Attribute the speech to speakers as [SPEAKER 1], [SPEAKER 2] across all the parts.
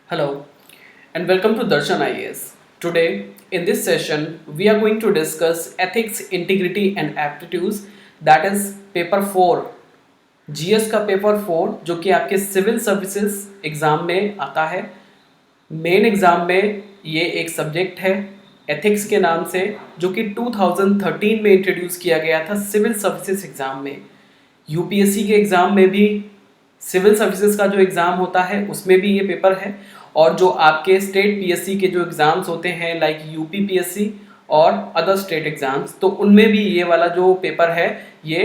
[SPEAKER 1] Hello and welcome to Darshan IAS. Today, in this session, we are going to discuss ethics, integrity, and aptitudes, that is paper 4, GS का paper 4 जो कि आपके civil services exam में आता है। Main exam में ये एक सब्जेक्ट है एथिक्स के नाम से, जो कि 2013 में इंट्रोड्यूस किया गया था सिविल सर्विसेज एग्ज़ाम में। यूपीएससी के एग्ज़ाम में भी सिविल सर्विसेज का जो एग्ज़ाम होता है उसमें भी ये पेपर है, और जो आपके स्टेट पीएससी के जो एग्ज़ाम्स होते हैं लाइक यूपी पीएससी और अदर स्टेट एग्ज़ाम्स, तो उनमें भी ये वाला जो पेपर है ये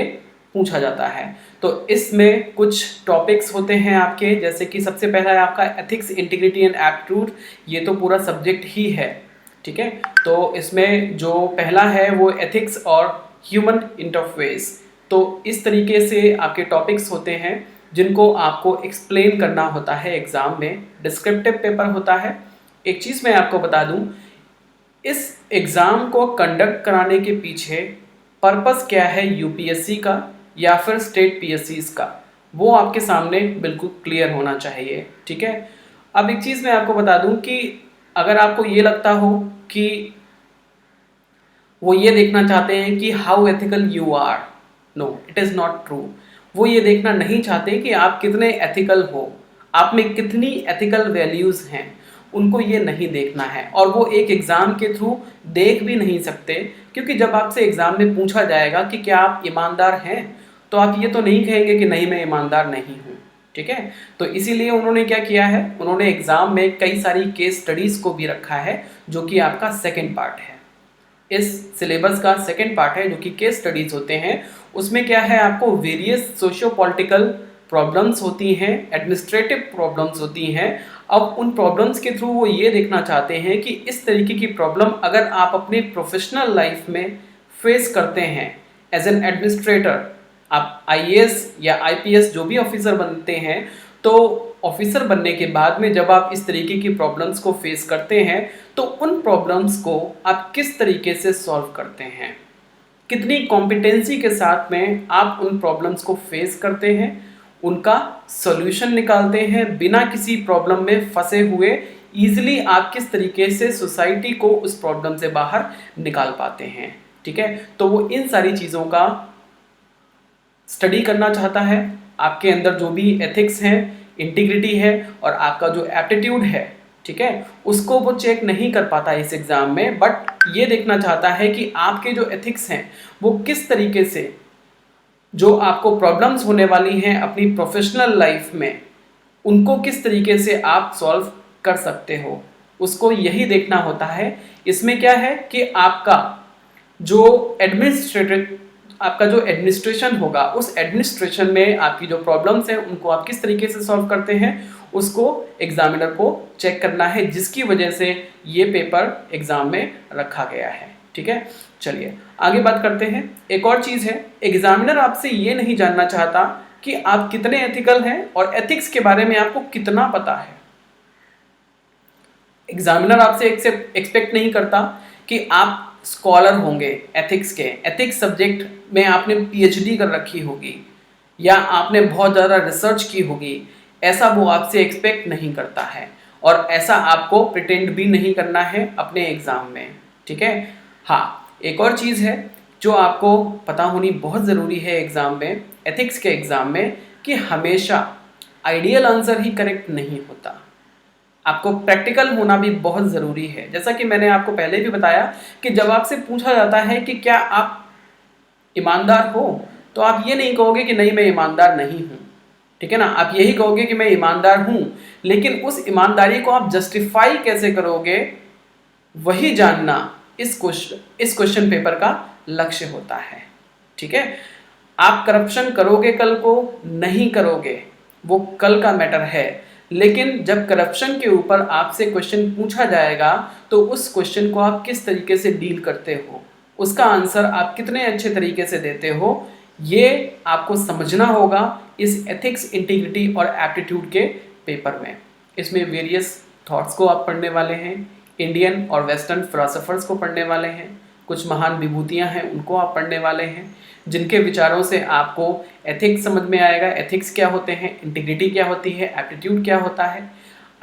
[SPEAKER 1] पूछा जाता है। तो इसमें कुछ टॉपिक्स होते हैं आपके, जैसे कि सबसे पहला है आपका एथिक्स, इंटीग्रिटी एंड एप्टीट्यूड। ये तो पूरा सब्जेक्ट ही है, ठीक है। तो इसमें जो पहला है वो एथिक्स और ह्यूमन इंटरफेस। तो इस तरीके से आपके टॉपिक्स होते हैं जिनको आपको एक्सप्लेन करना होता है एग्ज़ाम में। डिस्क्रिप्टिव पेपर होता है। एक चीज़ मैं आपको बता दूं, इस एग्ज़ाम को कंडक्ट कराने के पीछे पर्पस क्या है यूपीएससी का या फिर स्टेट पीएससीज का, वो आपके सामने बिल्कुल क्लियर होना चाहिए, ठीक है। अब एक चीज़ मैं आपको बता दूं कि अगर आपको ये लगता हो कि वो ये देखना चाहते हैं कि how ethical you are, no it is not true. वो ये देखना नहीं चाहते कि आप कितने एथिकल हो, आप में कितनी एथिकल वैल्यूज़ हैं, उनको ये नहीं देखना है। और वो एक एग्ज़ाम के थ्रू देख भी नहीं सकते, क्योंकि जब आपसे एग्ज़ाम में पूछा जाएगा कि क्या आप ईमानदार हैं, तो आप ये तो नहीं कहेंगे कि नहीं मैं ईमानदार नहीं हूँ, ठीक है। तो इसीलिए उन्होंने क्या किया है, उन्होंने एग्ज़ाम में कई सारी केस स्टडीज़ को भी रखा है, जो कि आपका सेकेंड पार्ट है। इस सिलेबस का सेकेंड पार्ट है जो कि केस स्टडीज़ होते हैं। उसमें क्या है, आपको वेरियस सोशियो पॉलिटिकल प्रॉब्लम्स होती हैं, एडमिनिस्ट्रेटिव प्रॉब्लम्स होती हैं। अब उन प्रॉब्लम्स के थ्रू वो ये देखना चाहते हैं कि इस तरीके की प्रॉब्लम अगर आप अपने प्रोफेशनल लाइफ में फेस करते हैं एज एन एडमिनिस्ट्रेटर, आप आईएएस या आईपीएस जो भी ऑफिसर बनते हैं, तो ऑफिसर बनने के बाद में जब आप इस तरीके की प्रॉब्लम्स को फेस करते हैं, तो उन प्रॉब्लम्स को आप किस तरीके से सॉल्व करते हैं, कितनी कॉम्पिटेंसी के साथ में आप उन प्रॉब्लम्स को फेस करते हैं, उनका सॉल्यूशन निकालते हैं बिना किसी प्रॉब्लम में फंसे हुए। ईजिली आप किस तरीके से सोसाइटी को उस प्रॉब्लम से बाहर निकाल पाते हैं, ठीक है। तो वो इन सारी चीज़ों का स्टडी करना चाहता है। आपके अंदर जो भी एथिक्स हैं, इंटीग्रिटी है और आपका जो एप्टीट्यूड है, ठीक है, उसको वो चेक नहीं कर पाता इस एग्ज़ाम में, बट ये देखना चाहता है कि आपके जो एथिक्स हैं वो किस तरीके से जो आपको प्रॉब्लम्स होने वाली हैं अपनी प्रोफेशनल लाइफ में, उनको किस तरीके से आप सॉल्व कर सकते हो, उसको यही देखना होता है। इसमें क्या है कि आपका जो एडमिनिस्ट्रेशन होगा, उस एडमिनिस्ट्रेशन में आपकी जो प्रॉब्लम्स हैं उनको आप किस तरीके से सॉल्व करते हैं, उसको एग्जामिनर को चेक करना है, जिसकी वजह से ये पेपर एग्जाम में रखा गया है, ठीक है। चलिए आगे बात करते हैं। एक और चीज़ है, एग्जामिनर आपसे ये नहीं जानना चाहता कि आप कितने एथिकल हैं और एथिक्स के बारे में आपको कितना पता है। एग्जामिनर आपसे एक्सपेक्ट नहीं करता कि आप स्कॉलर होंगे एथिक्स के, एथिक्स सब्जेक्ट में आपने पीएचडी कर रखी होगी या आपने बहुत ज़्यादा रिसर्च की होगी, ऐसा वो आपसे एक्सपेक्ट नहीं करता है, और ऐसा आपको प्रिटेंड भी नहीं करना है अपने एग्ज़ाम में, ठीक है। हाँ, एक और चीज़ है जो आपको पता होनी बहुत ज़रूरी है एग्ज़ाम में, एथिक्स के एग्ज़ाम में, कि हमेशा आइडियल आंसर ही करेक्ट नहीं होता। आपको प्रैक्टिकल होना भी बहुत ज़रूरी है। जैसा कि मैंने आपको पहले भी बताया कि जब आपसे पूछा जाता है कि क्या आप ईमानदार हो, तो आप ये नहीं कहोगे कि नहीं मैं ईमानदार नहीं हूँ, ठीक है ना। आप यही कहोगे कि मैं ईमानदार हूँ, लेकिन उस ईमानदारी को आप जस्टिफाई कैसे करोगे, वही जानना इस क्वेश्चन पेपर का लक्ष्य होता है, ठीक है। आप करप्शन करोगे कल को, नहीं करोगे, वो कल का मैटर है, लेकिन जब करप्शन के ऊपर आपसे क्वेश्चन पूछा जाएगा तो उस क्वेश्चन को आप किस तरीके से डील करते हो, उसका आंसर आप कितने अच्छे तरीके से देते हो, ये आपको समझना होगा इस एथिक्स, इंटीग्रिटी और एप्टीट्यूड के पेपर में। इसमें वेरियस थॉट्स को आप पढ़ने वाले हैं, इंडियन और वेस्टर्न फिलोसोफर्स को पढ़ने वाले हैं, कुछ महान विभूतियाँ हैं उनको आप पढ़ने वाले हैं, जिनके विचारों से आपको एथिक्स समझ में आएगा, एथिक्स क्या होते हैं, इंटीग्रिटी क्या होती है, एप्टीट्यूड क्या होता है।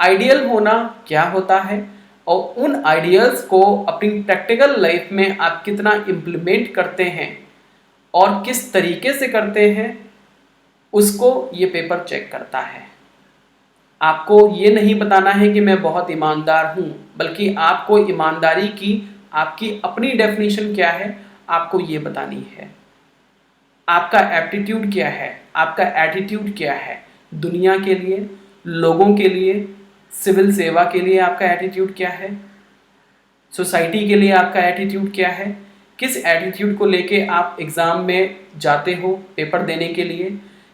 [SPEAKER 1] आइडियल होना क्या होता है और उन आइडियल्स को अपनी प्रैक्टिकल लाइफ में आप कितना इम्प्लीमेंट करते हैं और किस तरीके से करते हैं, उसको ये पेपर चेक करता है। आपको ये नहीं बताना है कि मैं बहुत ईमानदार हूँ, बल्कि आपको ईमानदारी की आपकी अपनी डेफिनेशन क्या है आपको ये बतानी है। आपका एप्टीट्यूड क्या है, आपका एटीट्यूड क्या है, दुनिया के लिए, लोगों के लिए, सिविल सेवा के लिए आपका एटीट्यूड क्या है, सोसाइटी के लिए आपका एटीट्यूड क्या है, किस एटीट्यूड को लेके आप एग्ज़ाम में जाते हो पेपर देने के लिए,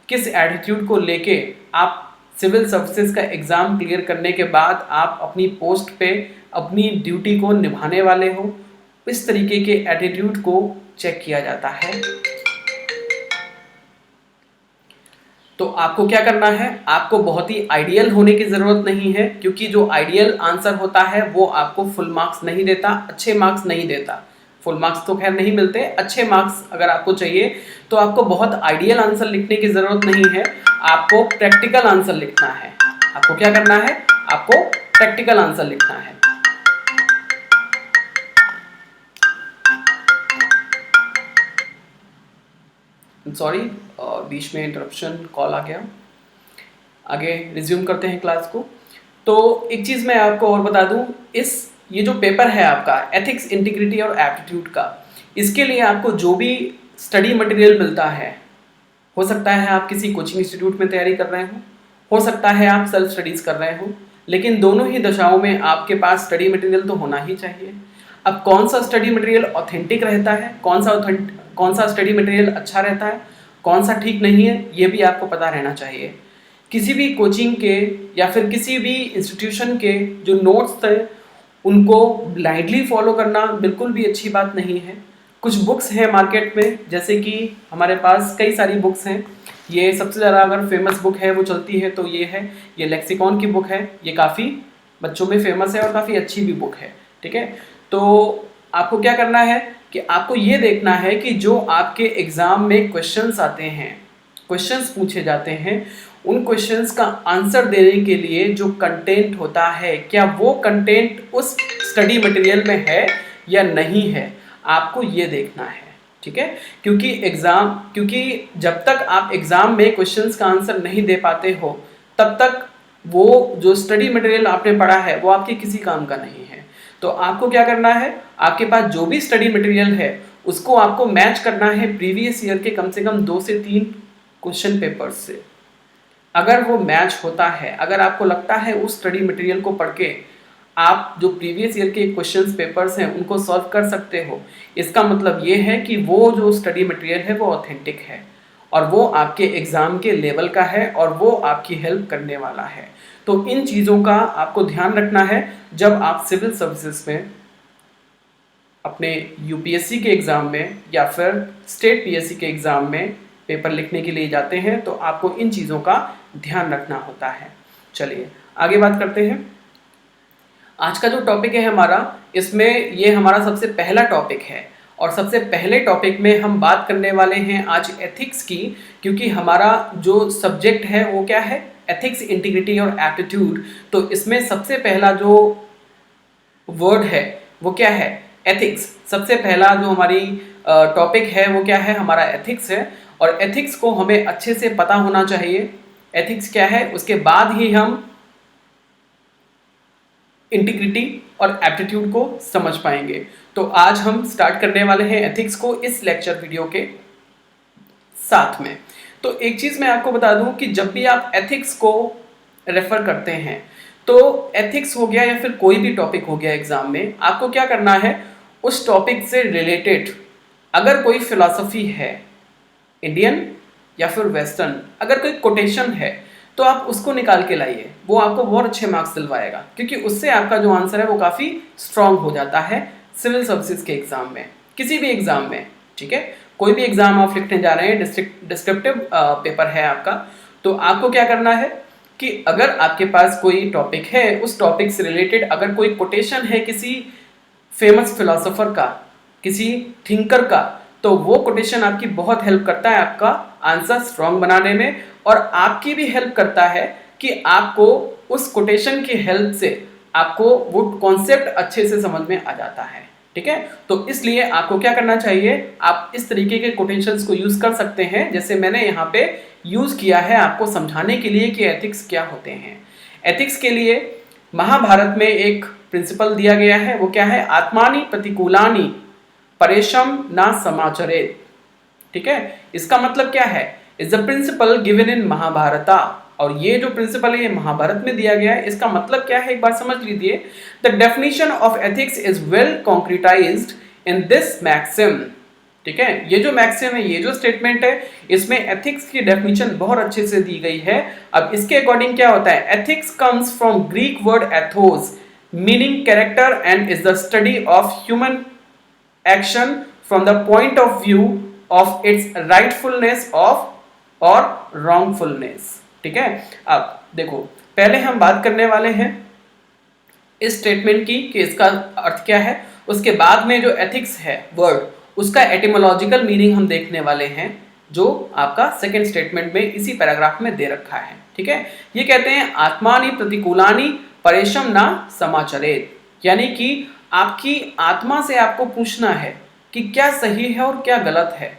[SPEAKER 1] किस एटीट्यूड को लेके आप सिविल सर्विसेज का एग्ज़ाम क्लियर करने के बाद आप अपनी पोस्ट पे अपनी ड्यूटी को निभाने वाले हो। इस तरीके के एटीट्यूड को चेक किया जाता है। तो आपको क्या करना है, आपको बहुत ही आइडियल होने की ज़रूरत नहीं है, क्योंकि जो आइडियल आंसर होता है वो आपको फुल मार्क्स नहीं देता, अच्छे मार्क्स नहीं देता। फुल मार्क्स तो खैर नहीं मिलते, अच्छे मार्क्स अगर आपको चाहिए तो आपको बहुत आइडियल आंसर लिखने की ज़रूरत नहीं है, आपको प्रैक्टिकल आंसर लिखना है। आपको क्या करना है, आपको प्रैक्टिकल आंसर लिखना है। सॉरी, बीच में इंटरप्शन कॉल आ गया। आगे रिज्यूम करते हैं क्लास को। तो एक चीज़ मैं आपको और बता दूं, ये जो पेपर है आपका एथिक्स, इंटीग्रिटी और एप्टीट्यूड का, इसके लिए आपको जो भी स्टडी मटेरियल मिलता है, हो सकता है आप किसी कोचिंग इंस्टीट्यूट में तैयारी कर रहे हो सकता है आप सेल्फ स्टडीज़ कर रहे हो, लेकिन दोनों ही दशाओं में आपके पास स्टडी मटेरियल तो होना ही चाहिए। अब कौन सा स्टडी मटेरियल ऑथेंटिक रहता है, कौन सा स्टडी मटेरियल अच्छा रहता है, कौन सा ठीक नहीं है, ये भी आपको पता रहना चाहिए। किसी भी कोचिंग के या फिर किसी भी इंस्टीट्यूशन के जो नोट्स थे उनको ब्लाइंडली फॉलो करना बिल्कुल भी अच्छी बात नहीं है। कुछ बुक्स हैं मार्केट में, जैसे कि हमारे पास कई सारी बुक्स हैं। ये सबसे ज़्यादा अगर फेमस बुक है वो चलती है तो ये है, ये लेक्सिकॉन की बुक है। ये काफ़ी बच्चों में फेमस है और काफ़ी अच्छी भी बुक है, ठीक है। तो आपको क्या करना है कि आपको ये देखना है कि जो आपके एग्ज़ाम में क्वेश्चंस आते हैं, क्वेश्चंस पूछे जाते हैं, उन क्वेश्चंस का आंसर देने के लिए जो कंटेंट होता है, क्या वो कंटेंट उस स्टडी मटेरियल में है या नहीं है, आपको ये देखना है, ठीक है। क्योंकि जब तक आप एग्ज़ाम में क्वेश्चंस का आंसर नहीं दे पाते हो, तब तक वो जो स्टडी मटेरियल आपने पढ़ा है वो आपके किसी काम का नहीं है। तो आपको क्या करना है, आपके पास जो भी स्टडी मटेरियल है उसको आपको मैच करना है प्रीवियस ईयर के कम से कम 2 से 3 क्वेश्चन पेपर्स से। अगर वो मैच होता है, अगर आपको लगता है उस स्टडी मटेरियल को पढ़ के आप जो प्रीवियस ईयर के क्वेश्चंस पेपर्स हैं उनको सॉल्व कर सकते हो, इसका मतलब ये है कि वो जो स्टडी मटेरियल है वो ऑथेंटिक है और वो आपके एग्ज़ाम के लेवल का है और वो आपकी हेल्प करने वाला है। तो इन चीज़ों का आपको ध्यान रखना है जब आप सिविल सर्विसेज में अपने यूपीएससी के एग्ज़ाम में या फिर स्टेट पीएससी के एग्ज़ाम में पेपर लिखने के लिए जाते हैं, तो आपको इन चीज़ों का ध्यान रखना होता है। चलिए आगे बात करते हैं। आज का जो टॉपिक है हमारा, इसमें ये हमारा सबसे पहला टॉपिक है और सबसे पहले टॉपिक में हम बात करने वाले हैं आज एथिक्स की, क्योंकि हमारा जो सब्जेक्ट है वो क्या है, एथिक्स, इंटीग्रिटी और एप्टीट्यूड। तो इसमें सबसे पहला जो वर्ड है वो क्या है, एथिक्स। सबसे पहला जो हमारी टॉपिक है वो क्या है, हमारा एथिक्स है और एथिक्स को हमें अच्छे से पता होना चाहिए एथिक्स क्या है, उसके बाद ही हम इंटीग्रिटी और एप्टीट्यूड को समझ पाएंगे। तो आज हम स्टार्ट करने वाले हैं एथिक्स को इस लेक्चर वीडियो के साथ में। तो एक चीज़ मैं आपको बता दूं कि जब भी आप एथिक्स को रेफर करते हैं, तो एथिक्स हो गया या फिर कोई भी टॉपिक हो गया एग्जाम में, आपको क्या करना है, उस टॉपिक से रिलेटेड अगर कोई फिलॉसफी है इंडियन या फिर वेस्टर्न, अगर कोई कोटेशन है तो आप उसको निकाल के लाइए, वो आपको बहुत अच्छे मार्क्स दिलवाएगा, क्योंकि उससे आपका जो आंसर है वो काफ़ी स्ट्रांग हो जाता है सिविल सर्विसेज के एग्ज़ाम में, किसी भी एग्ज़ाम में, ठीक है। कोई भी एग्ज़ाम आप लिखने जा रहे हैं, डिस्क्रिप्टिव पेपर है आपका, तो आपको क्या करना है कि अगर आपके पास कोई टॉपिक है, उस टॉपिक से रिलेटेड अगर कोई कोटेशन है किसी फेमस फिलोसोफर का, किसी थिंकर का, तो वो कोटेशन आपकी बहुत हेल्प करता है आपका आंसर स्ट्रॉन्ग बनाने में, और आपकी भी हेल्प करता है कि आपको उस कोटेशन की हेल्प से आपको वो कॉन्सेप्ट अच्छे से समझ में आ जाता है। ठीक है, तो इसलिए आपको क्या करना चाहिए, आप इस तरीके के कोटेशंस को यूज कर सकते हैं जैसे मैंने यहाँ पे यूज किया है आपको समझाने के लिए कि एथिक्स क्या होते हैं। एथिक्स के लिए महाभारत में एक प्रिंसिपल दिया गया है, वो क्या है, आत्मानि प्रतिकूलानि परेशम ना समाचरेत। ठीक है, इसका मतलब क्या है, is the principle given in Mahabharata, और ये जो प्रिंसिपल है ये महाभारत में दिया गया है। इसका मतलब क्या है एक बार समझ लीजिए, the definition of ethics is well concretised in this maxim. ठीक है, ये जो मैक्सिम है, ये जो स्टेटमेंट है, इसमें एथिक्स की डेफिनेशन बहुत अच्छे से दी गई है। अब इसके अकॉर्डिंग क्या होता है, ethics comes from Greek word ethos meaning character and is the study of human action from the point of view of its rightfulness of और रॉन्गफुलनेस। ठीक है, अब देखो पहले हम बात करने वाले हैं इस स्टेटमेंट की कि इसका अर्थ क्या है, उसके बाद में जो एथिक्स है वर्ड, उसका एटिमोलॉजिकल मीनिंग हम देखने वाले हैं जो आपका सेकंड स्टेटमेंट में इसी पैराग्राफ में दे रखा है। ठीक है, ये कहते हैं आत्मानि प्रतिकूलानि परेशम ना समाचरेत, यानी कि आपकी आत्मा से आपको पूछना है कि क्या सही है और क्या गलत है।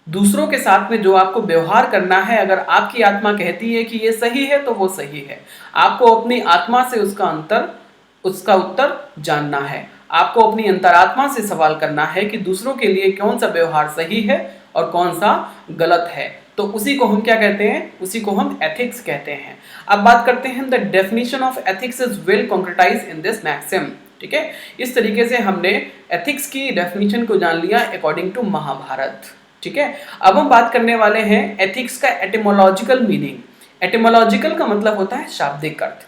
[SPEAKER 1] दूसरों के साथ में जो आपको व्यवहार करना है, अगर आपकी आत्मा कहती है कि ये सही है तो वो सही है। आपको अपनी आत्मा से उसका उत्तर जानना है। आपको अपनी अंतरात्मा से सवाल करना है कि दूसरों के लिए कौन सा व्यवहार सही है और कौन सा गलत है। तो उसी को हम क्या कहते हैं, उसी को हम एथिक्स कहते हैं। अब बात करते हैं the definition of ethics is well concretised in this maxim. ठीक है, इस तरीके से हमने एथिक्स की डेफिनेशन को जान लिया अकॉर्डिंग टू महाभारत। ठीक है, अब हम बात करने वाले हैं एथिक्स का एटिमोलॉजिकल मीनिंग। एटिमोलॉजिकल का मतलब होता है शाब्दिक अर्थ।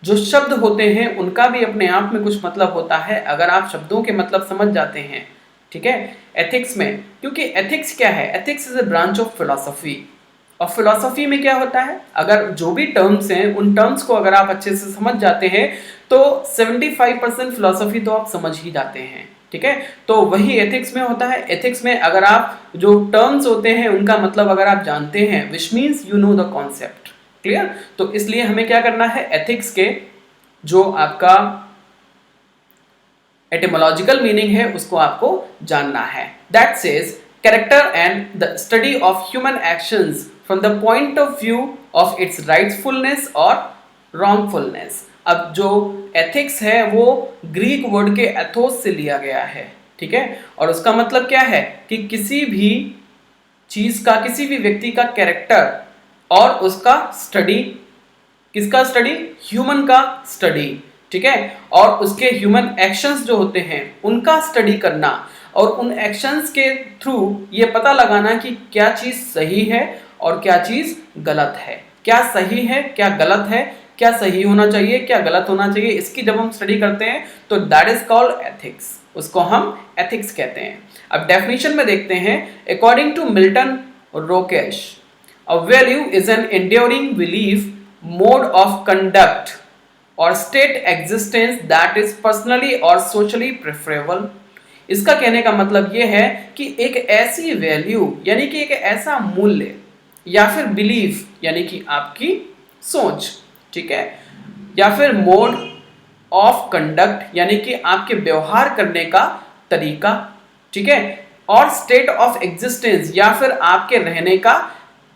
[SPEAKER 1] जो शब्द होते हैं उनका भी अपने आप में कुछ मतलब होता है, अगर आप शब्दों के मतलब समझ जाते हैं। ठीक है, एथिक्स में, क्योंकि एथिक्स क्या है, ethics is a branch of philosophy. और फिलॉसफी में क्या होता है, अगर जो भी टर्म्स हैं उन टर्म्स को अगर आप अच्छे से समझ जाते हैं तो 75% फिलॉसफी तो आप समझ ही जाते हैं। ठीक है, तो वही एथिक्स में होता है। एथिक्स में अगर आप जो टर्म्स होते हैं उनका मतलब अगर आप जानते हैं, which means you know the concept. Clear, तो इसलिए हमें क्या करना है, एथिक्स के जो आपका एटिमोलॉजिकल मीनिंग है उसको आपको जानना है। That says character and the study of human actions from the point of view of its rightfulness और रॉन्गफुलनेस। अब जो एथिक्स है वो ग्रीक वर्ड के एथोस से लिया गया है। ठीक है, और उसका मतलब क्या है कि किसी भी चीज का, किसी भी व्यक्ति का कैरेक्टर और उसका स्टडी, किसका स्टडी, ह्यूमन का स्टडी। ठीक है, और उसके ह्यूमन एक्शंस जो होते हैं उनका स्टडी करना, और उन एक्शंस के थ्रू ये पता लगाना कि क्या चीज सही है और क्या चीज गलत है, क्या सही है क्या गलत है, क्या सही होना चाहिए क्या गलत होना चाहिए। इसकी जब हम स्टडी करते हैं तो दैट इज कॉल्ड एथिक्स, उसको हम एथिक्स कहते हैं। अब डेफिनेशन में देखते हैं, according to Milton Rokeach, a value is an enduring belief, mode of conduct और state existence that is personally और सोशली प्रेफरेबल। इसका कहने का मतलब यह है कि एक ऐसी वैल्यू यानी कि एक ऐसा मूल्य या फिर बिलीफ यानी कि आपकी सोच, ठीक है, या फिर मोड ऑफ कंडक्ट यानी कि आपके व्यवहार करने का तरीका, ठीक है, और स्टेट ऑफ एग्जिस्टेंस या फिर आपके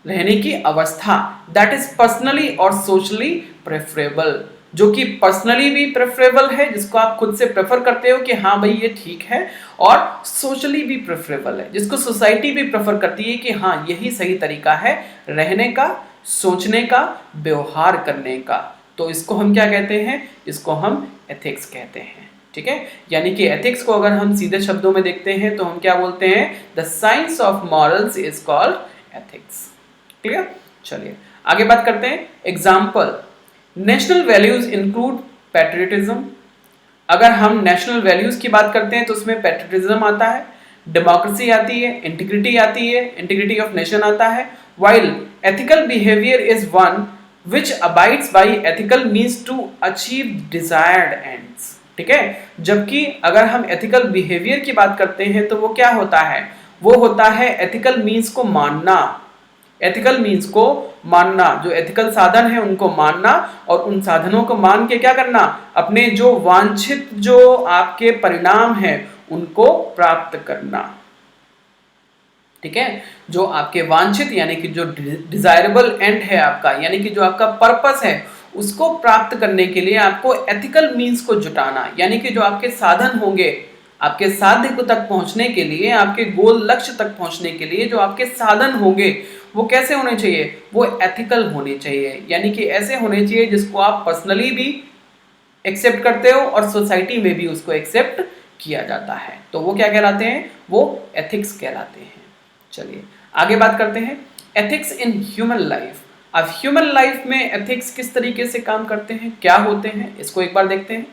[SPEAKER 1] रहने की अवस्था, दैट इज पर्सनली और सोशली प्रेफरेबल, जो कि पर्सनली भी प्रेफरेबल है, जिसको आप खुद से प्रेफर करते हो कि हाँ भाई ये ठीक है, और सोशली भी प्रेफरेबल है, जिसको सोसाइटी भी प्रेफर करती है कि हाँ यही सही तरीका है रहने का, सोचने का, व्यवहार करने का। तो इसको हम क्या कहते हैं, इसको हम एथिक्स कहते हैं। ठीक है, यानी कि एथिक्स को अगर हम सीधे शब्दों में देखते हैं तो हम क्या बोलते हैं, the science of morals is called ethics. Clear, चलिए आगे बात करते हैं। Example, national values include patriotism. अगर हम नेशनल वैल्यूज की बात करते हैं तो उसमें पैट्रियटिज्म आता है, डेमोक्रेसी आती है, इंटीग्रिटी आती है, इंटीग्रिटी ऑफ नेशन आता है। While ethical behaviour is one which abides by ethical means to achieve desired ends. ठीक है, जबकि अगर हम एथिकल बिहेवियर की बात करते हैं तो वो क्या होता है, वो होता है एथिकल मीन्स को मानना, एथिकल मीन्स को मानना, जो एथिकल साधन है उनको मानना और उन साधनों को मान के क्या करना, अपने जो वांछित जो आपके परिणाम हैं उनको प्राप्त करना। ठीक है, जो आपके वांछित यानी कि जो डिजायरेबल एंड है आपका, यानी कि जो आपका पर्पस है उसको प्राप्त करने के लिए आपको एथिकल मीन्स को जुटाना, यानी कि जो आपके साधन होंगे आपके साध्य को तक पहुंचने के लिए, आपके गोल लक्ष्य तक पहुंचने के लिए जो आपके साधन होंगे वो कैसे होने चाहिए, वो एथिकल होने चाहिए, यानी कि ऐसे होने चाहिए जिसको आप पर्सनली भी एक्सेप्ट करते हो और सोसाइटी में भी उसको एक्सेप्ट किया जाता है। तो वो क्या कहलाते हैं, वो एथिक्स कहलाते हैं। चलिए आगे बात करते हैं, एथिक्स इन ह्यूमन लाइफ। अब ह्यूमन लाइफ में एथिक्स किस तरीके से काम करते हैं, क्या होते हैं, इसको एक बार देखते हैं।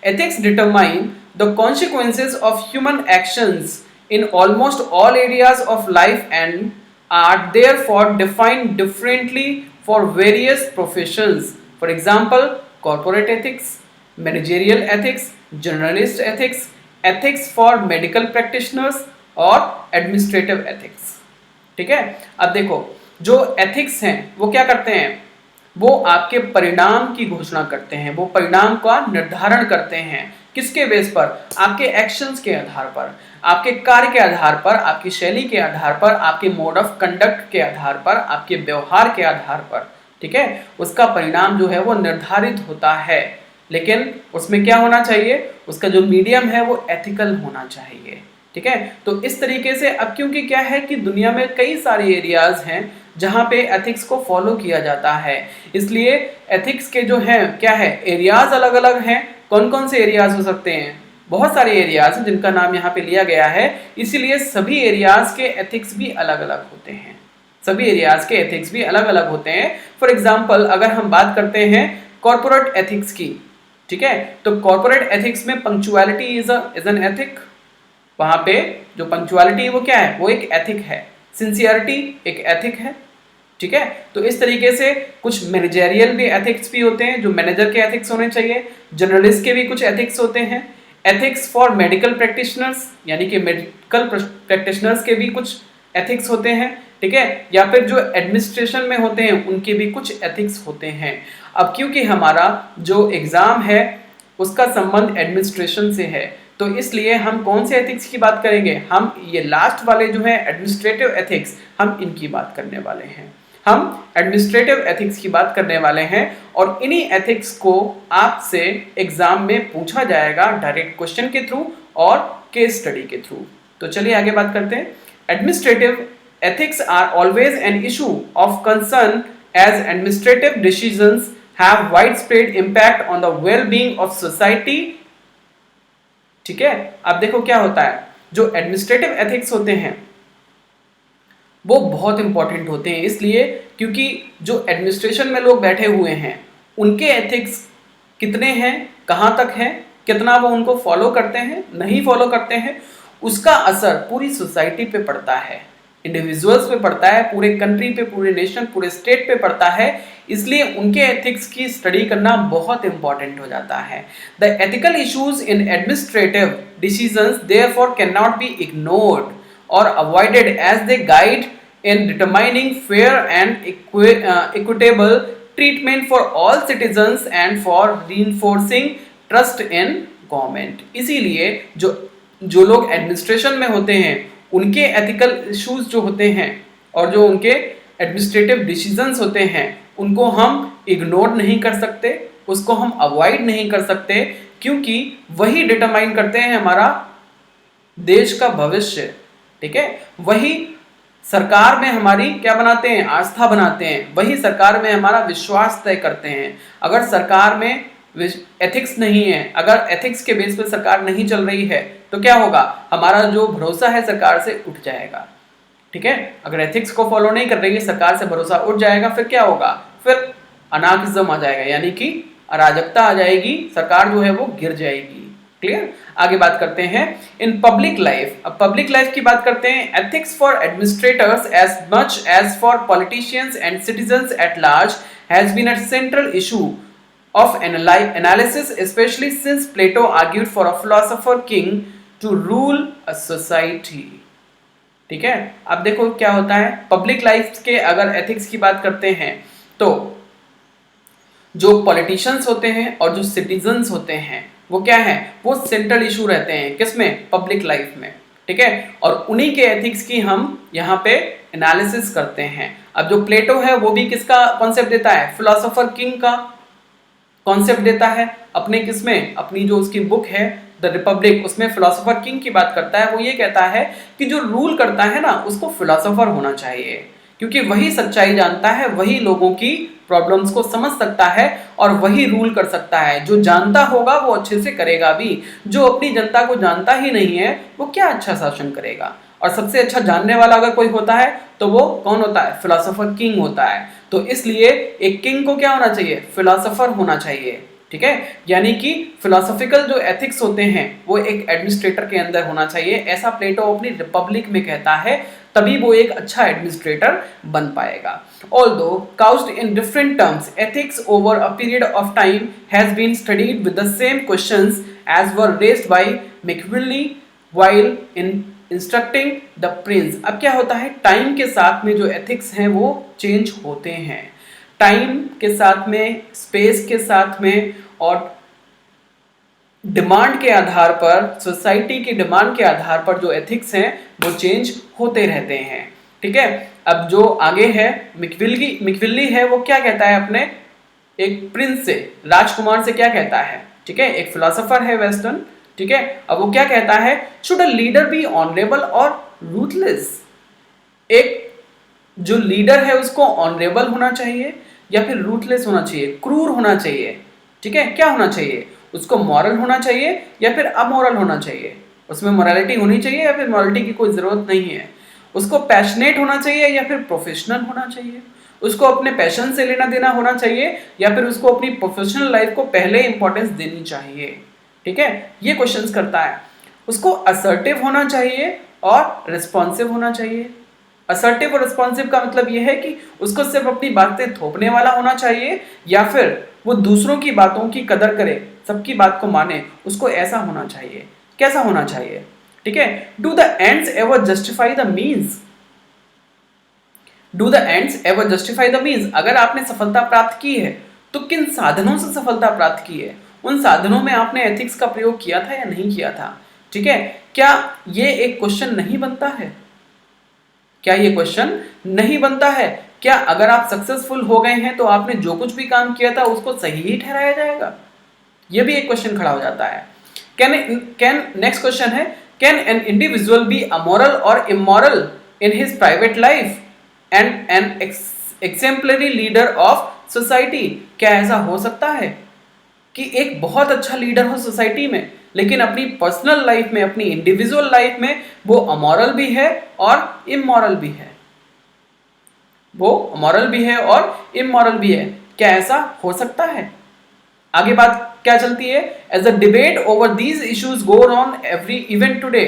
[SPEAKER 1] Ethics determine the consequences of human actions in almost all areas of life and are therefore defined differently for various professions. For example, corporate ethics, managerial ethics, journalist ethics, ethics for medical practitioners और administrative ethics. ठीक है, अब देखो जो ethics हैं वो क्या करते हैं, वो आपके परिणाम की घोषणा करते हैं, वो परिणाम का निर्धारण करते हैं। किसके बेस पर, आपके एक्शंस के आधार पर, आपके कार्य के आधार पर, आपकी शैली के आधार पर, आपके मोड ऑफ कंडक्ट के आधार पर, आपके व्यवहार के आधार पर। ठीक है, उसका परिणाम जो है वो निर्धारित होता है, लेकिन उसमें क्या होना चाहिए, उसका जो मीडियम है वो एथिकल होना चाहिए। ठीक है, तो इस तरीके से अब क्योंकि क्या है कि दुनिया में कई सारे एरियाज हैं जहाँ पे एथिक्स को फॉलो किया जाता है, इसलिए एथिक्स के जो हैं क्या है, एरियाज अलग अलग हैं। कौन कौन से एरियाज हो सकते हैं, बहुत सारे एरियाज हैं जिनका नाम यहाँ पे लिया गया है, इसीलिए सभी एरियाज के एथिक्स भी अलग अलग होते हैं, सभी एरियाज के एथिक्स भी अलग अलग होते हैं। फॉर एग्जाम्पल अगर हम बात करते हैं कॉर्पोरेट एथिक्स की, ठीक है, तो कॉर्पोरेट एथिक्स में पंक्चुअलिटी इज एन एथिक, वहां पे जो पंक्चुअलिटी वो क्या है, वो एक एथिक है, सिंसियरिटी एक एथिक है। ठीक है, तो इस तरीके से कुछ मैनेजरियल भी एथिक्स भी होते हैं जो मैनेजर के एथिक्स होने चाहिए, जर्नलिस्ट के भी कुछ एथिक्स होते हैं, एथिक्स फॉर मेडिकल प्रैक्टिशनर्स यानी कि मेडिकल प्रैक्टिशनर्स के भी कुछ एथिक्स होते हैं। ठीक है, या फिर जो एडमिनिस्ट्रेशन में होते हैं उनके भी कुछ एथिक्स होते हैं। अब क्योंकि हमारा जो एग्जाम है उसका संबंध एडमिनिस्ट्रेशन से है, तो इसलिए हम कौन से एथिक्स की बात करेंगे, हम ये लास्ट वाले जो है एडमिनिस्ट्रेटिव एथिक्स, हम इनकी बात करने वाले हैं, हम एडमिनिस्ट्रेटिव एथिक्स की बात करने वाले हैं। और इन्हीं एथिक्स को आपसे एग्जाम में पूछा जाएगा डायरेक्ट क्वेश्चन के थ्रू और केस स्टडी के थ्रू। तो चलिए आगे बात करते हैं। Administrative ethics are always an issue of concern as administrative decisions have widespread impact on the well being of society. ठीक है, अब देखो क्या होता है, जो एडमिनिस्ट्रेटिव एथिक्स होते हैं वो बहुत इंपॉर्टेंट होते हैं, इसलिए क्योंकि जो एडमिनिस्ट्रेशन में लोग बैठे हुए हैं उनके एथिक्स कितने हैं, कहाँ तक हैं, कितना वो उनको फॉलो करते हैं, नहीं फॉलो करते हैं, उसका असर पूरी सोसाइटी पे पड़ता है, इंडिविजुअल्स पे पड़ता है, पूरे कंट्री पे, पूरे नेशन, पूरे स्टेट पे पड़ता है। इसलिए उनके एथिक्स की स्टडी करना बहुत इंपॉर्टेंट हो जाता है। The ethical issues in administrative decisions therefore can not be ignored or avoided as they guide in determining fair and equitable treatment for all citizens and for reinforcing trust in government। इसीलिए जो लोग administration में होते हैं उनके ethical issues जो होते हैं और जो उनके एडमिनिस्ट्रेटिव डिसीजंस होते हैं उनको हम इग्नोर नहीं कर सकते, उसको हम अवॉइड नहीं कर सकते, क्योंकि वही डिटरमाइन करते हैं हमारा देश का भविष्य। ठीक है, वही सरकार में हमारी क्या बनाते हैं, आस्था बनाते हैं, वही सरकार में हमारा विश्वास तय करते हैं। अगर सरकार में एथिक्स नहीं है, अगर एथिक्स के बेस पर सरकार नहीं चल रही है तो क्या होगा, हमारा जो भरोसा है सरकार से उठ जाएगा। ठीक है, अगर एथिक्स को फॉलो नहीं कर रही है सरकार से भरोसा उठ जाएगा, फिर क्या होगा, फिर अनार्किज्म आ जाएगा, यानी कि अराजकता आ जाएगी, सरकार जो है वो गिर जाएगी। क्लियर, आगे बात करते हैं इन पब्लिक लाइफ। अब पब्लिक लाइफ की बात करते हैं। Ethics for administrators as much as for politicians and citizens at large has been a central issue of analysis, especially since Plato argued for a philosopher king to rule a society। ठीक है। अब देखो क्या होता है, public life के अगर ethics की बात करते हैं तो जो पॉलिटिशियंस होते हैं और जो सिटीजन्स होते हैं वो क्या है, वो सेंट्रल इशू रहते हैं किसमें, पब्लिक लाइफ में, ठीक है। और उन्हीं के एथिक्स की हम यहाँ पे एनालिसिस करते हैं। अब जो प्लेटो है वो भी किसका कॉन्सेप्ट देता है, फिलोसोफर किंग का कॉन्सेप्ट देता है अपने किसमें, अपनी जो उसकी बुक है द रिपब्लिक, उसमें फिलोसोफर किंग की बात करता है। वो ये कहता है कि जो रूल करता है ना उसको फिलोसोफर होना चाहिए, क्योंकि वही सच्चाई जानता है, वही लोगों की प्रॉब्लम्स को समझ सकता है और वही रूल कर सकता है। जो जानता होगा वो अच्छे से करेगा भी, जो अपनी जनता को जानता ही नहीं है वो क्या अच्छा शासन करेगा। और सबसे अच्छा जानने वाला अगर कोई होता है तो वो कौन होता है, फिलोसोफर किंग होता है। तो इसलिए एक किंग को क्या होना चाहिए, फिलोसोफर होना चाहिए, ठीक है। यानी कि फिलोसॉफिकल जो एथिक्स होते हैं वो एक एडमिनिस्ट्रेटर के अंदर होना चाहिए, ऐसा प्लेटो अपनी रिपब्लिक में कहता है, तभी वो एक अच्छा एडमिनिस्ट्रेटर बन पाएगा। Although couched in different terms, ethics over a period of time has been studied with the same questions as were raised by Machiavelli while instructing the prince। अब क्या होता है, टाइम के साथ में जो एथिक्स हैं वो चेंज होते हैं, टाइम के साथ में, स्पेस के साथ में, और डिमांड के आधार पर, सोसाइटी की डिमांड के आधार पर जो एथिक्स हैं वो चेंज होते रहते हैं, ठीक है। अब जो आगे है मिक्विल्ली है, वो क्या कहता है अपने एक प्रिंस से, राजकुमार से क्या कहता है, ठीक है, एक फिलोसोफर है वेस्टर्न, ठीक है। अब वो क्या कहता है, should a leader be honourable और रूथलेस। एक जो लीडर है उसको ऑनरेबल होना चाहिए या फिर रूथलेस होना चाहिए, क्रूर होना चाहिए, ठीक है। क्या होना चाहिए, उसको मॉरल होना चाहिए या फिर अमोरल होना चाहिए, उसमें मोरालिटी होनी चाहिए या फिर मोरालिटी की कोई ज़रूरत नहीं है, उसको पैशनेट होना चाहिए या फिर प्रोफेशनल होना चाहिए, उसको अपने पैशन से लेना देना होना चाहिए या फिर उसको अपनी प्रोफेशनल लाइफ को पहले इंपॉर्टेंस देनी चाहिए, ठीक है। ये क्वेश्चंस करता है। उसको असर्टिव होना चाहिए और रिस्पॉन्सिव होना चाहिए। असर्टिव और रिस्पॉन्सिव का मतलब यह है कि उसको सिर्फ अपनी बातें थोपने वाला होना चाहिए या फिर वो दूसरों की बातों की कदर करे, सबकी बात को माने, उसको ऐसा होना चाहिए। कैसा होना चाहिए, ठीक है। Do the ends ever justify the means, do the ends ever justify the means. अगर आपने सफलता प्राप्त की है तो किन साधनों से सफलता प्राप्त की है, उन साधनों में आपने एथिक्स का प्रयोग किया था या नहीं किया था, ठीक है। क्या ये एक क्वेश्चन नहीं बनता है, क्या ये क्वेश्चन नहीं बनता है, क्या अगर आप सक्सेसफुल हो गए हैं तो आपने जो कुछ भी काम किया था उसको सही ही ठहराया जाएगा, ये भी एक क्वेश्चन खड़ा हो जाता है। कैन नेक्स्ट क्वेश्चन है, can an individual be amoral और immoral in his private life and an exemplary leader of society. क्या ऐसा हो सकता है कि एक बहुत अच्छा लीडर हो सोसाइटी में लेकिन अपनी पर्सनल लाइफ में, अपनी इंडिविजुअल लाइफ में वो अमोरल भी है और इमोरल भी है, वो अमोरल भी है और इमोरल भी है, क्या ऐसा हो सकता है। आगे बात क्या चलती है, as a debate over these issues go on every event today.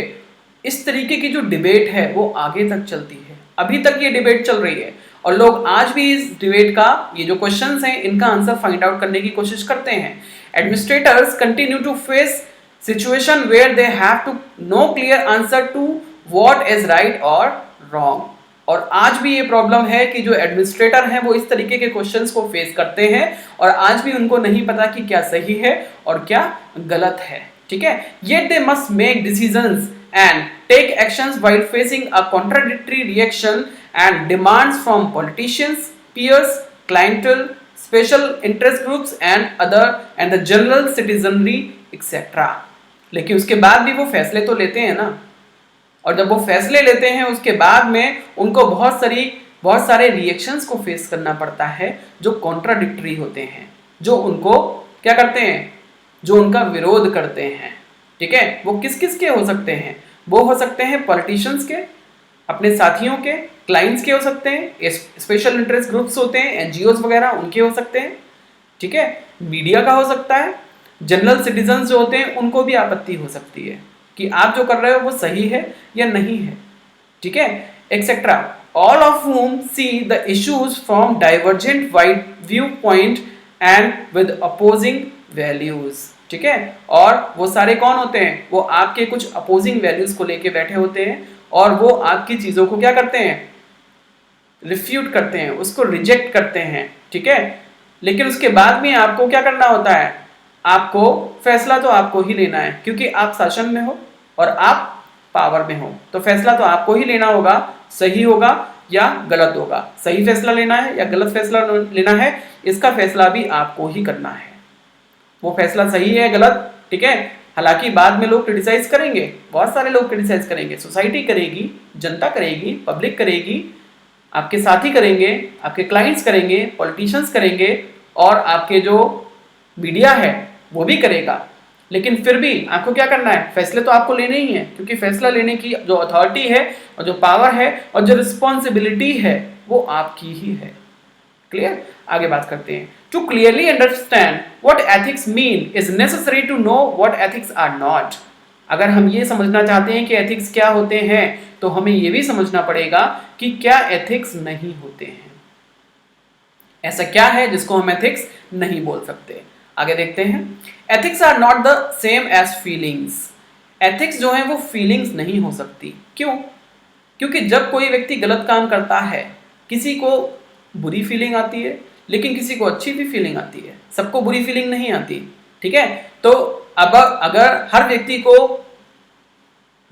[SPEAKER 1] इस तरीके की जो डिबेट है वो आगे तक चलती है, अभी तक ये डिबेट चल रही है और लोग आज भी इस डिबेट का, ये जो क्वेश्चंस हैं इनका आंसर फाइंड आउट करने की कोशिश करते हैं। Administrators continue to face situation where they have to know clear answer to what is right और रॉन्ग। और आज भी ये प्रॉब्लम है कि जो एडमिनिस्ट्रेटर हैं वो इस तरीके के क्वेश्चंस को फेस करते हैं और आज भी उनको नहीं पता कि क्या सही है और क्या गलत है, ठीक है। Yet they must make decisions and take actions while facing a contradictory reaction and demands from politicians, peers, clientele, special interest groups and the general citizenry etc. लेकिन उसके बाद भी वो फैसले तो लेते हैं ना, और जब वो फैसले लेते हैं उसके बाद में उनको बहुत सारे रिएक्शंस को फेस करना पड़ता है जो कॉन्ट्राडिक्टरी होते हैं, जो उनको क्या करते हैं, जो उनका विरोध करते हैं, ठीक है। वो किस किस के हो सकते हैं, वो हो सकते हैं पॉलिटिशियंस के, अपने साथियों के, क्लाइंट्स के हो सकते हैं, स्पेशल इंटरेस्ट ग्रुप्स होते हैं, एनजीओज वगैरह उनके हो सकते हैं, ठीक है। मीडिया का हो सकता है, जनरल सिटीजन्स जो होते हैं उनको भी आपत्ति हो सकती है कि आप जो कर रहे हो वो सही है या नहीं है, ठीक है, etcetera. All of whom see the issues from divergent view point and with opposing values, ठीक है। और वो सारे कौन होते हैं, वो आपके कुछ अपोजिंग वैल्यूज को लेके बैठे होते हैं और वो आपकी चीजों को क्या करते हैं, रिफ्यूट करते हैं, उसको रिजेक्ट करते हैं, ठीक है। लेकिन उसके बाद में आपको क्या करना होता है, आपको फैसला तो आपको ही लेना है, क्योंकि आप शासन में हो और आप पावर में हो, तो फैसला तो आपको ही लेना होगा, सही होगा या गलत होगा, सही फैसला लेना है या गलत फैसला लेना है, इसका फैसला भी आपको ही करना है। वो फैसला सही है गलत, ठीक है, हालांकि बाद में लोग क्रिटिसाइज करेंगे, बहुत सारे लोग क्रिटिसाइज करेंगे, सोसाइटी करेगी, जनता करेगी, पब्लिक करेगी, आपके साथी करेंगे, आपके क्लाइंट्स करेंगे, पॉलिटिशियंस करेंगे, और आपके जो मीडिया है वो भी करेगा। लेकिन फिर भी आपको क्या करना है, फैसले तो आपको लेने ही है, क्योंकि फैसला लेने की जो अथॉरिटी है और जो पावर है और जो रिस्पॉन्सिबिलिटी है वो आपकी ही है। क्लियर, आगे बात करते हैं। To clearly understand what ethics mean is necessary to know what ethics are not. अगर हम ये समझना चाहते हैं कि एथिक्स क्या होते हैं, तो हमें ये भी समझना पड़ेगा कि क्या एथिक्स नहीं होते हैं, ऐसा क्या है जिसको हम एथिक्स नहीं बोल सकते। आगे देखते हैं। Ethics are not the same as feelings. Ethics जो है वो फीलिंग्स नहीं हो सकती। क्यों? क्योंकि जब कोई व्यक्ति गलत काम करता है, किसी को बुरी फीलिंग आती है, लेकिन किसी को अच्छी भी फीलिंग आती है, सबको बुरी फीलिंग नहीं आती, ठीक है। तो अब अगर हर व्यक्ति को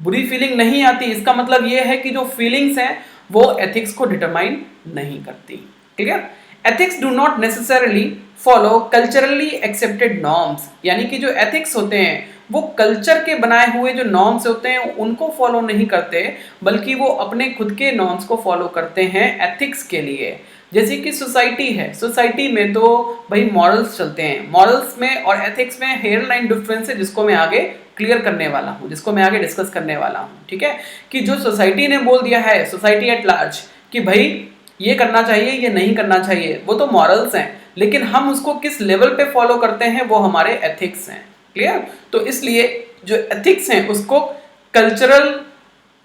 [SPEAKER 1] बुरी फीलिंग नहीं आती, इसका मतलब यह है कि जो फीलिंग्स हैं वो एथिक्स को डिटरमाइन नहीं करती। Clear? Ethics do not necessarily follow culturally accepted norms, यानी कि जो एथिक्स होते हैं वो कल्चर के बनाए हुए जो नॉर्म्स होते हैं उनको फॉलो नहीं करते, बल्कि वो अपने खुद के नॉर्म्स को फॉलो करते हैं एथिक्स के लिए। जैसे कि सोसाइटी है, सोसाइटी में तो भाई मॉरल्स चलते हैं, मॉरल्स में और एथिक्स में हेयर लाइन डिफरेंस है, जिसको मैं आगे क्लियर करने वाला हूँ, जिसको मैं आगे डिस्कस करने वाला हूँ, ठीक है। कि जो सोसाइटी ने बोल दिया है, सोसाइटी एट लार्ज, कि भाई ये करना चाहिए, ये नहीं करना चाहिए, वो तो मॉरल्स हैं, लेकिन हम उसको किस लेवल पे फॉलो करते हैं वो हमारे एथिक्स हैं। क्लियर? तो इसलिए जो एथिक्स हैं उसको कल्चरल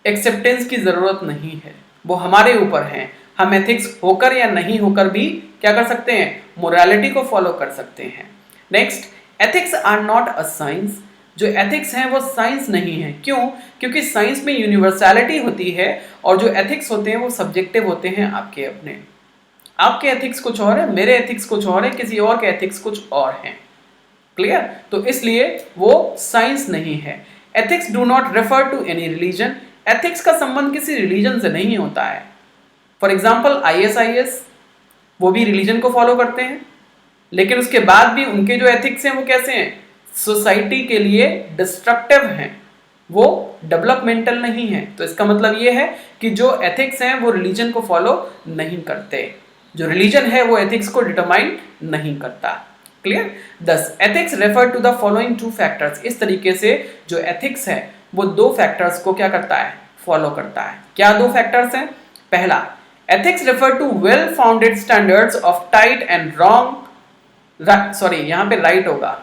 [SPEAKER 1] एक्सेप्टेंस की जरूरत नहीं है, वो हमारे ऊपर है। हम एथिक्स होकर या नहीं होकर भी क्या कर सकते हैं, मोरालिटी को फॉलो कर सकते हैं। Next, ethics are not a science. जो एथिक्स हैं वो साइंस नहीं है। क्यों? क्योंकि साइंस में यूनिवर्सैलिटी होती है और जो एथिक्स होते हैं वो सब्जेक्टिव होते हैं आपके अपने। आपके एथिक्स कुछ और है, मेरे एथिक्स कुछ और है, किसी और के एथिक्स कुछ और हैं। क्लियर? तो इसलिए वो साइंस नहीं है। Ethics do not refer to any religion. Ethics का संबंध किसी रिलीजन से नहीं होता है। फॉर एग्जाम्पल IAS वो भी रिलीजन को फॉलो करते हैं, लेकिन उसके बाद भी उनके जो एथिक्स हैं वो कैसे हैं, सोसाइटी के लिए डिस्ट्रक्टिव हैं, वो डेवलपमेंटल नहीं है। तो इसका मतलब ये है कि जो एथिक्स हैं वो रिलीजन को फॉलो नहीं करते, जो रिलीजन है वो एथिक्स को डिटरमाइन नहीं करता। क्लियर? दस, ethics refer to the following two factors. इस तरीके से जो एथिक्स है वो दो फैक्टर्स को क्या करता है, फॉलो करता है। क्या दो फैक्टर्स हैं? पहला, ethics refer to well founded standards of tight and wrong, sorry यहां पे राइट होगा,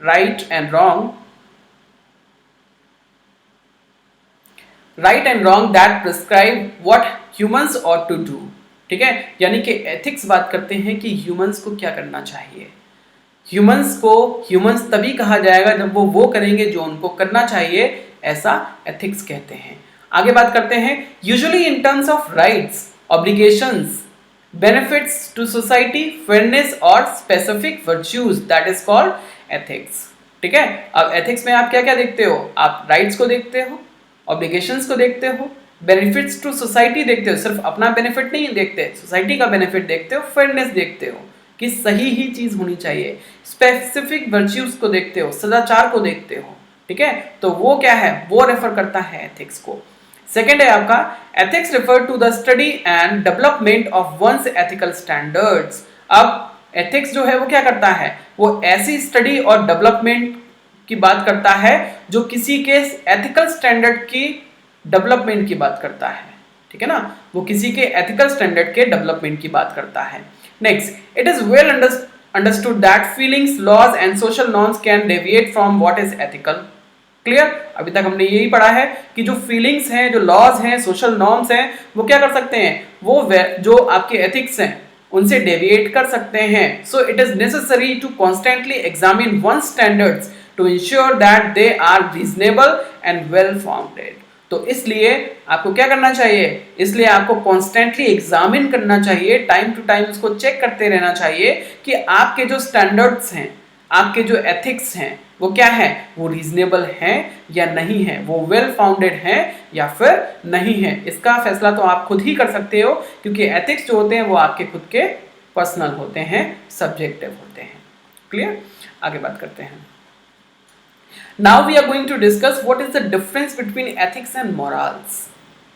[SPEAKER 1] right and wrong, right and wrong that prescribe what humans ought to do. ठीक है, यानी कि एथिक्स बात करते हैं कि ह्यूमंस को क्या करना चाहिए। ह्यूमंस को ह्यूमंस तभी कहा जाएगा जब वो करेंगे जो उनको करना चाहिए, ऐसा एथिक्स कहते हैं। आगे बात करते हैं, usually in terms of rights, obligations, benefits to society, fairness और specific virtues, that is called ethics. ठीक है, अब एथिक्स में आप क्या क्या देखते हो, आप राइट्स को देखते हो, ऑब्लिगेशंस को देखते हो, बेनिफिट्स टू सोसाइटी देखते हो, सिर्फ अपना बेनिफिट नहीं देखते, सोसाइटी का बेनिफिट देखते हो, फेयरनेस देखते हो कि सही ही चीज होनी चाहिए, स्पेसिफिक वर्च्यूज को देखते हो, सदाचार को देखते हो। ठीक है, तो वो क्या है, वो रेफर करता है एथिक्स को। सेकेंड है आपका, ethics refer to the study and development of one's ethical standards. अब एथिक्स जो है वो क्या करता है, वो ऐसी स्टडी और डेवलपमेंट की बात करता है जो किसी के एथिकल स्टैंडर्ड की डेवलपमेंट की बात करता है। ठीक है ना, वो किसी के एथिकल स्टैंडर्ड के डेवलपमेंट की बात करता है। Next, it is well understood that feelings, laws and social norms can deviate from what is ethical. Clear? अभी तक हमने यही पढ़ा है कि जो फीलिंग्स हैं, जो लॉज हैं, सोशल नॉर्म्स हैं, वो क्या कर सकते हैं, वो जो आपके एथिक्स हैं उनसे डेविएट कर सकते हैं। So it is necessary to constantly examine one standards to ensure that they are reasonable and well founded। तो तो इसलिए आपको क्या करना चाहिए, इसलिए आपको कॉन्स्टेंटली एग्जामिन करना चाहिए, टाइम टू टाइम उसको चेक करते रहना चाहिए कि आपके जो स्टैंडर्ड्स हैं, आपके जो एथिक्स हैं वो क्या है, वो रीजनेबल हैं या नहीं है, वो वेल फाउंडेड हैं या फिर नहीं है। इसका फैसला तो आप खुद ही कर सकते हो, क्योंकि एथिक्स जो होते हैं वो आपके खुद के पर्सनल होते हैं, सब्जेक्टिव होते हैं। क्लियर? आगे बात करते हैं। Now we are going to discuss what is the difference between ethics and morals.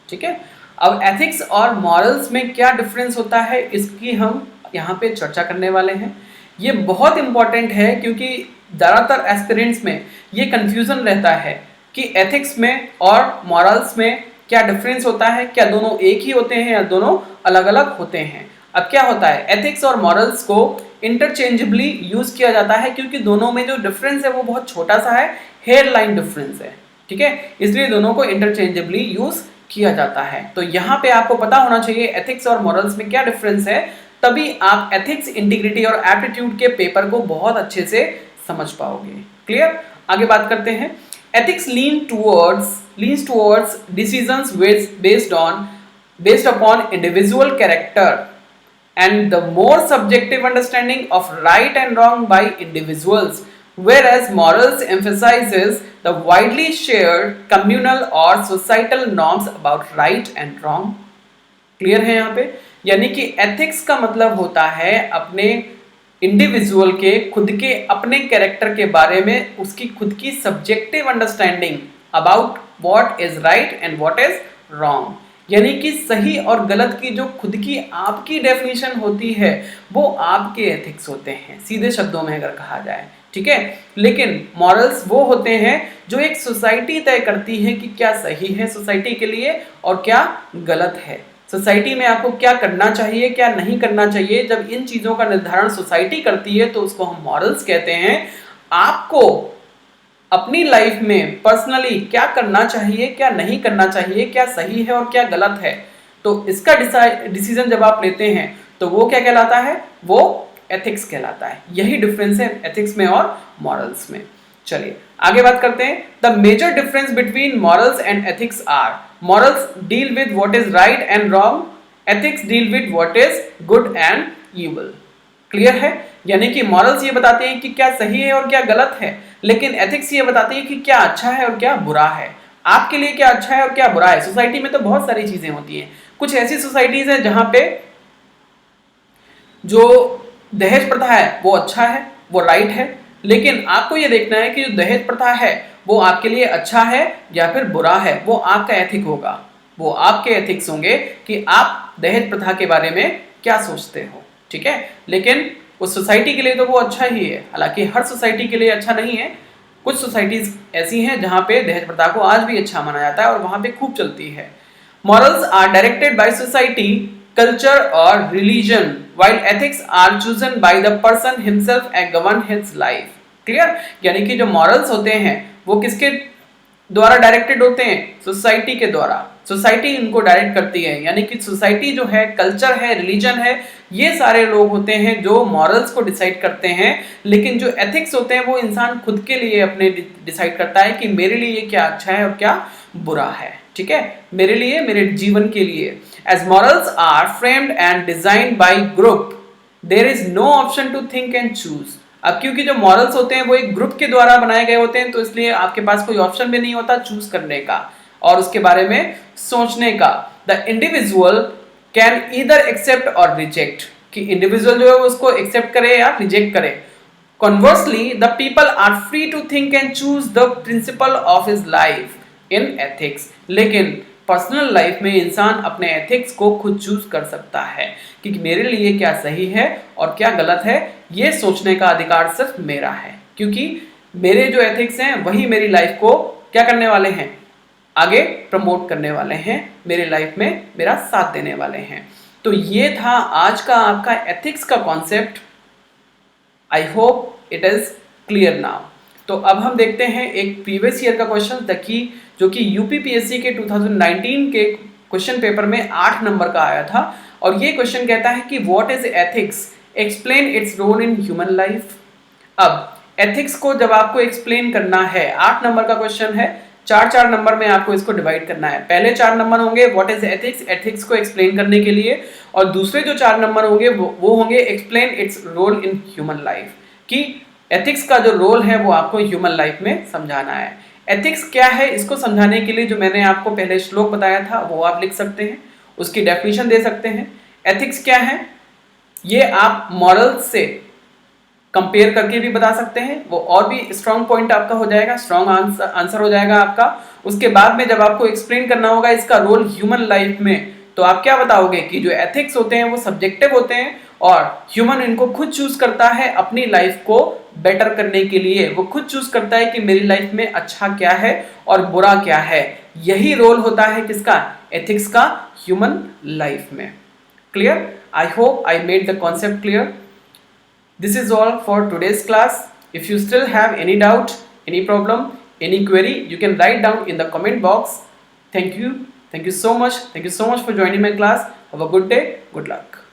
[SPEAKER 1] ठीक है, अब एथिक्स और मॉरल्स में क्या डिफरेंस होता है इसकी हम यहाँ पे चर्चा करने वाले हैं। ये बहुत इंपॉर्टेंट है क्योंकि ज़्यादातर एस्पिरेंट्स में ये कंफ्यूजन रहता है कि एथिक्स में और मॉरल्स में क्या डिफरेंस होता है, क्या दोनों एक ही होते हैं या दोनों अलग अलग होते हैं। अब क्या होता है, एथिक्स और मॉरल्स को इंटरचेंजेबली यूज किया जाता है क्योंकि दोनों में जो डिफरेंस है वो बहुत छोटा सा है, हेयर लाइन डिफरेंस है। ठीक है, इसलिए दोनों को इंटरचेंजेबली यूज किया जाता है। तो यहाँ पे आपको पता होना चाहिए एथिक्स और मॉरल्स में क्या डिफरेंस है, तभी आप एथिक्स, इंटीग्रिटी और एप्टीट्यूड के पेपर को बहुत अच्छे से समझ पाओगे। क्लियर? आगे बात करते हैं। Ethics leans towards decisions based upon individual character and the more subjective understanding of right and wrong by individuals, whereas morals emphasizes the widely shared communal or societal norms about right and wrong. Clear है यहाँ पे? यानी कि ethics का मतलब होता है अपने इंडिविजुअल के खुद के अपने कैरेक्टर के बारे में उसकी खुद की subjective understanding about what is right and what is wrong, यानी कि सही और गलत की जो खुद की आपकी डेफिनेशन होती है वो आपके एथिक्स होते हैं, सीधे शब्दों में अगर कहा जाए। ठीक है, लेकिन मॉरल्स वो होते हैं जो एक सोसाइटी तय करती है कि क्या सही है सोसाइटी के लिए और क्या गलत है। सोसाइटी में आपको क्या करना चाहिए, क्या नहीं करना चाहिए, जब इन चीज़ों का निर्धारण सोसाइटी करती है तो उसको हम मॉरल्स कहते हैं। आपको अपनी लाइफ में पर्सनली क्या करना चाहिए, क्या नहीं करना चाहिए, क्या सही है और क्या गलत है, तो इसका डिसीजन जब आप लेते हैं तो वो क्या कहलाता है, वो एथिक्स कहलाता है। यही डिफरेंस है एथिक्स में और मॉरल्स में। चलिए आगे बात करते हैं। The major difference between morals and ethics are, morals deal with what is right and wrong, ethics deal with what is good and evil. Clear है? यानी कि मॉरल्स ये बताते हैं कि क्या सही है और क्या गलत है, लेकिन एथिक्स ये बताती है कि क्या अच्छा है और क्या बुरा है। आपके लिए क्या अच्छा है और क्या बुरा है। सोसाइटी में तो बहुत सारी चीजें होती हैं। कुछ ऐसी सोसाइटीज हैं जहां पे जो दहेज प्रथा है वो अच्छा है, वो राइट है, लेकिन आपको ये देखना है कि जो दहेज प्रथा है वो आपके लिए अच्छा है या फिर बुरा है। वो आपका एथिक होगा, वो आपके एथिक्स होंगे कि आप दहेज प्रथा के बारे में क्या सोचते हो। ठीक है, लेकिन उस सोसाइटी के लिए तो वो अच्छा ही है, हालांकि हर सोसाइटी के लिए अच्छा नहीं है। कुछ सोसाइटीज ऐसी हैं जहां पे दहेज प्रथा को आज भी अच्छा माना जाता है और वहां पे खूब चलती है। Morals are directed by society, culture or religion, while ethics are chosen by the person himself and govern his life. Clear? यानी कि जो morals होते हैं वो किसके द्वारा डायरेक्टेड होते हैं, सोसाइटी के द्वारा। सोसाइटी इनको डायरेक्ट करती है, यानी कि सोसाइटी जो है, कल्चर है, रिलीजन है, ये सारे लोग होते हैं जो मॉरल्स को डिसाइड करते हैं। लेकिन जो एथिक्स होते हैं वो इंसान खुद के लिए अपने डिसाइड करता है कि मेरे लिए क्या अच्छा है और क्या बुरा है। ठीक है, मेरे लिए, मेरे जीवन के लिए। As morals are framed and designed by group, there is no option to think and choose. अब क्योंकि जो मॉरल्स होते हैं वो एक ग्रुप के द्वारा बनाए गए होते हैं, तो इसलिए आपके पास कोई ऑप्शन भी नहीं होता चूज करने का और उसके बारे में सोचने का। The individual can either accept और रिजेक्ट, कि इंडिविजुअल जो है वो उसको एक्सेप्ट करे या रिजेक्ट करे। Conversely the people are free to think and choose the principle of his life in ethics. लेकिन पर्सनल लाइफ में इंसान अपने एथिक्स को खुद चूज कर सकता है कि मेरे लिए क्या सही है और क्या गलत है। ये सोचने का अधिकार सिर्फ मेरा है, क्योंकि मेरे जो एथिक्स हैं वही मेरी लाइफ को क्या करने वाले हैं, आगे प्रमोट करने वाले हैं, मेरे लाइफ में मेरा साथ देने वाले हैं। तो ये था आज का आपका एथिक्स का concept. I hope it is clear now. तो अब हम देखते हैं एक प्रीवियस ईयर का क्वेश्चन जो कि यूपीपीएससी के 2019 के क्वेश्चन पेपर में 8 नंबर का आया था, और ये क्वेश्चन कहता है कि what is ethics, explain its role in human life. अब एथिक्स को जब आपको एक्सप्लेन करना है, 8 नंबर का क्वेश्चन है, चार चार नंबर में आपको इसको डिवाइड करना है। पहले 4 नंबर होंगे व्हाट इज एथिक्स, एथिक्स को एक्सप्लेन करने के लिए, और दूसरे जो 4 नंबर होंगे वो होंगे explain its role in human life, कि एथिक्स का जो रोल है वो आपको ह्यूमन लाइफ में समझाना है। एथिक्स क्या है इसको समझाने के लिए जो मैंने आपको पहले श्लोक बताया था वो आप लिख सकते हैं, उसकी डेफिनेशन दे सकते हैं। एथिक्स क्या है ये आप मॉरल्स से कंपेयर करके भी बता सकते हैं, वो और भी स्ट्रॉन्ग पॉइंट आपका हो जाएगा, स्ट्रॉन्ग आंसर हो जाएगा आपका। उसके बाद में जब आपको एक्सप्लेन करना होगा इसका रोल ह्यूमन लाइफ में, तो आप क्या बताओगे कि जो एथिक्स होते हैं वो सब्जेक्टिव होते हैं और ह्यूमन इनको खुद चूज करता है अपनी लाइफ को बेटर करने के लिए। वो खुद चूज करता है कि मेरी लाइफ में अच्छा क्या है और बुरा क्या है। यही रोल होता है किसका, एथिक्स का, ह्यूमन लाइफ में। Clear? I hope I made the concept clear. This is all for today's class. If you still have any doubt, any problem, any query, you can write down in the comment box. Thank you. Thank you so much. Thank you so much for joining my class. Have a good day. Good luck.